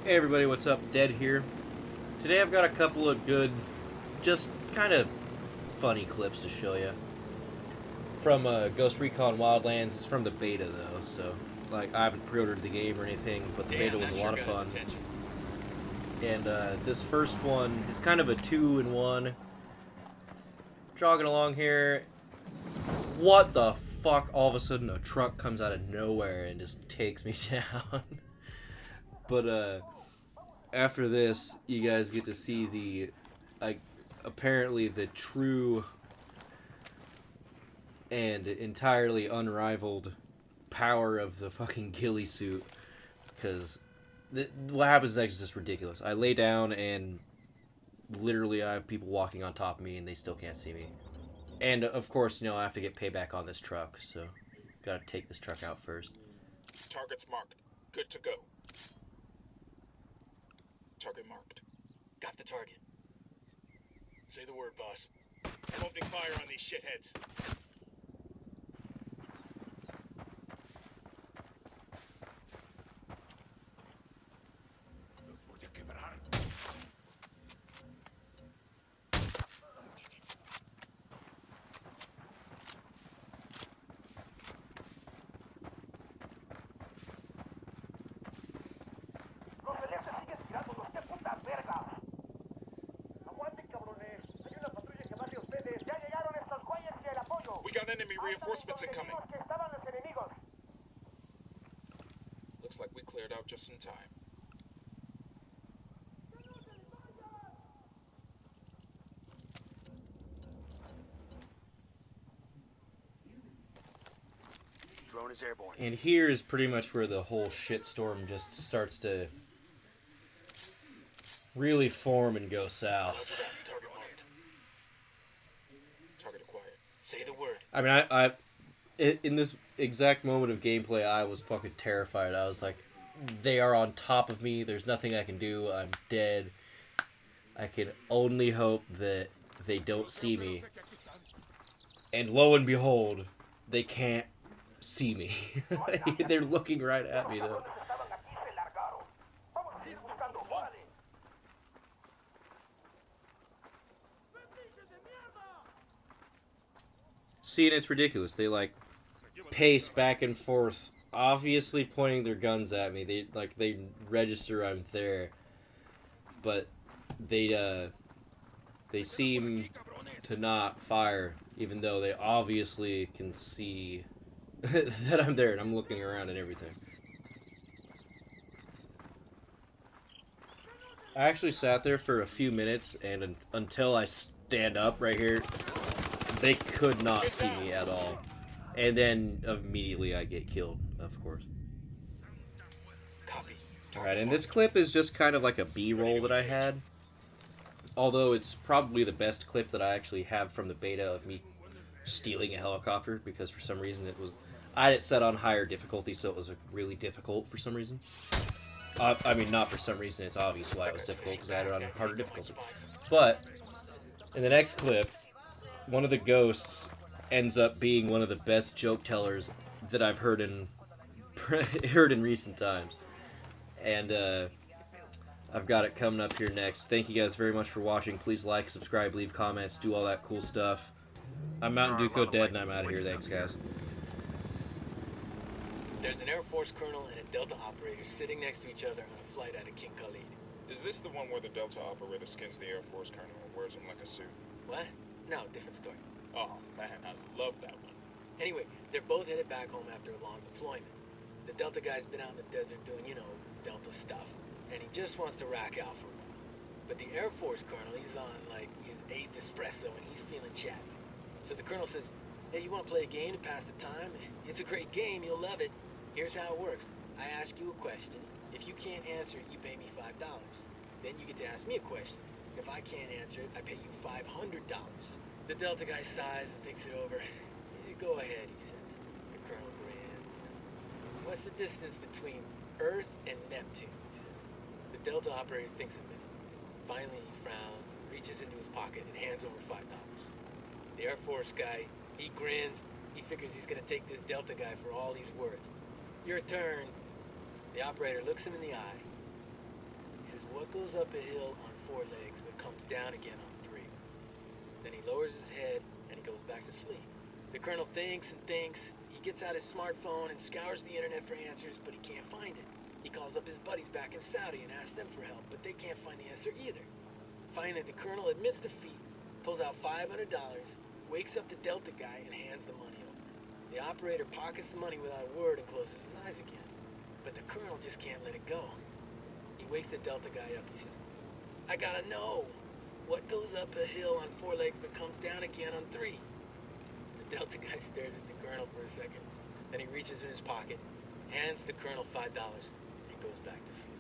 Hey everybody, what's up? Dead here. Today I've got a couple of good, just kind of funny clips to show you. From Ghost Recon Wildlands. It's from the beta though, so like I haven't pre-ordered the game or anything, but the beta was a lot of fun. And this first one is kind of a 2-in-1. Jogging along here. What the fuck? All of a sudden a truck comes out of nowhere and just takes me down. But after this, you guys get to see the, apparently the true and entirely unrivaled power of the fucking ghillie suit. Because what happens next is just ridiculous. I lay down and literally I have people walking on top of me and they still can't see me. And of course, you know, I have to get payback on this truck, so gotta take this truck out first. Target's marked. Good to go. Target marked. Got the target. Say the word, boss. I'm opening fire on these shitheads. We got enemy reinforcements incoming. Looks like we cleared out just in time. Drone is airborne. And here is pretty much where the whole shitstorm just starts to really form and go south. Target marked. Target acquired. Say the word. I mean, in this exact moment of gameplay, I was fucking terrified. I was like, they are on top of me. There's nothing I can do. I'm dead. I can only hope that they don't see me. And lo and behold, they can't see me. They're looking right at me, though. See, and it's ridiculous. They, like, pace back and forth, obviously pointing their guns at me. They register I'm there. But they seem to not fire, even though they obviously can see that I'm there and I'm looking around and everything. I actually sat there for a few minutes, and until I stand up right here, they could not see me at all. And then immediately I get killed, of course. Copy. Alright, and this clip is just kind of like a B-roll that I had. Although it's probably the best clip that I actually have from the beta of me stealing a helicopter, because for some reason I had it set on higher difficulty, so it was really difficult for some reason. I mean, not for some reason, it's obvious why it was difficult, because I had it on harder difficulty. But, in the next clip, one of the ghosts ends up being one of the best joke tellers that I've heard in recent times. And, I've got it coming up here next. Thank you guys very much for watching. Please like, subscribe, leave comments, do all that cool stuff. I'm Mountain Duco Dead, and I'm out of here. Thanks, guys. There's an Air Force colonel and a Delta operator sitting next to each other on a flight out of King Khalid. Is this the one where the Delta operator skins the Air Force colonel and wears him like a suit? What? No, different story. Oh, man, I love that one. Anyway, they're both headed back home after a long deployment. The Delta guy's been out in the desert doing, you know, Delta stuff, and he just wants to rack out for a while. But the Air Force colonel, he's on, like, his 8th espresso, and he's feeling chatty. So the colonel says, hey, you want to play a game to pass the time? It's a great game, you'll love it. Here's how it works. I ask you a question. If you can't answer it, you pay me $5. Then you get to ask me a question. If I can't answer it, I pay you $500. The Delta guy sighs and thinks it over. Go ahead, he says. The colonel grins. What's the distance between Earth and Neptune, he says. The Delta operator thinks a minute. Finally, he frowns, reaches into his pocket, and hands over $5. The Air Force guy, he grins. He figures he's going to take this Delta guy for all he's worth. Your turn. The operator looks him in the eye. is what goes up a hill on 4 legs but comes down again on 3. Then he lowers his head and he goes back to sleep. The colonel thinks and thinks. He gets out his smartphone and scours the internet for answers, but he can't find it. He calls up his buddies back in Saudi and asks them for help, but they can't find the answer either. Finally, the colonel admits defeat, pulls out $500, wakes up the Delta guy, and hands the money over. The operator pockets the money without a word and closes his eyes again. But the colonel just can't let it go. He wakes the Delta guy up. He says, I gotta know. What goes up a hill on 4 legs but comes down again on 3? The Delta guy stares at the colonel for a second. Then he reaches in his pocket, hands the colonel $5, and goes back to sleep.